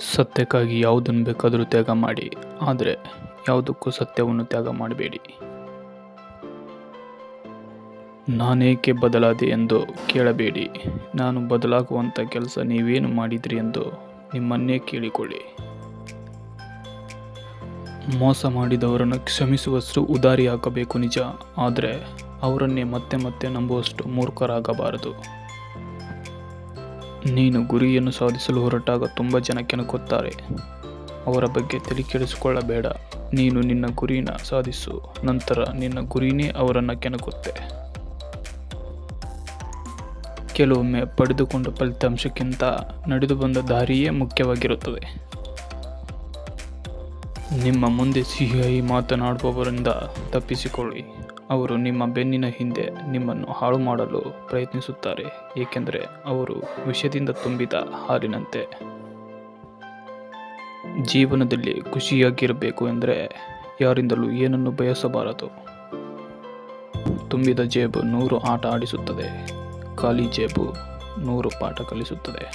ಸತ್ಯಕ್ಕಾಗಿ ಯಾವುದನ್ನು ಬೇಕಾದರೂ ತ್ಯಾಗ ಮಾಡಿ, ಆದರೆ ಯಾವುದಕ್ಕೂ ಸತ್ಯವನ್ನು ತ್ಯಾಗ ಮಾಡಬೇಡಿ. ನಾನೇಕೆ ಬದಲಾದೆ ಎಂದು ಕೇಳಬೇಡಿ, ನಾನು ಬದಲಾಗುವಂಥ ಕೆಲಸ ನೀವೇನು ಮಾಡಿದ್ರಿ ಎಂದು ನಿಮ್ಮನ್ನೇ ಕೇಳಿಕೊಳ್ಳಿ. ಮೋಸ ಮಾಡಿದವರನ್ನು ಕ್ಷಮಿಸುವಷ್ಟು ಉದಾರಿಯಾಗಬೇಕು ನಿಜ, ಆದರೆ ಅವರನ್ನೇ ಮತ್ತೆ ಮತ್ತೆ ನಂಬುವಷ್ಟು ಮೂರ್ಖರಾಗಬಾರದು. ನೀನು ಗುರಿಯನ್ನು ಸಾಧಿಸಲು ಹೊರಟಾಗ ತುಂಬ ಜನ ಕೆಣಕುತ್ತಾರೆ. ಅವರ ಬಗ್ಗೆ ತಲೆ ಕೆಡಿಸಿಕೊಳ್ಳಬೇಡ. ನೀನು ನಿನ್ನ ಗುರಿನ ಸಾಧಿಸು, ನಂತರ ನಿನ್ನ ಗುರಿನೇ ಅವರನ್ನು ಕೆಣಕುತ್ತೆ. ಕೆಲವೊಮ್ಮೆ ಪಡೆದುಕೊಂಡ ಫಲಿತಾಂಶಕ್ಕಿಂತ ನಡೆದು ಬಂದ ದಾರಿಯೇ ಮುಖ್ಯವಾಗಿರುತ್ತದೆ. ನಿಮ್ಮ ಮುಂದೆ ಸಿಹಿಯಾಗಿ ಮಾತನಾಡುವವರಿಂದ ತಪ್ಪಿಸಿಕೊಳ್ಳಿ. ಅವರು ನಿಮ್ಮ ಬೆನ್ನಿನ ಹಿಂದೆ ನಿಮ್ಮನ್ನು ಹಾಳು ಮಾಡಲು ಪ್ರಯತ್ನಿಸುತ್ತಾರೆ, ಏಕೆಂದರೆ ಅವರು ವಿಷದಿಂದ ತುಂಬಿದ ಹಾಲಿನಂತೆ. ಜೀವನದಲ್ಲಿ ಖುಷಿಯಾಗಿರಬೇಕು ಎಂದರೆ ಯಾರಿಂದಲೂ ಏನನ್ನು ಬಯಸಬಾರದು. ತುಂಬಿದ ಜೇಬು 100 ಆಟ ಆಡಿಸುತ್ತದೆ, ಖಾಲಿ ಜೇಬು 100 ಪಾಠ ಕಲಿಸುತ್ತದೆ.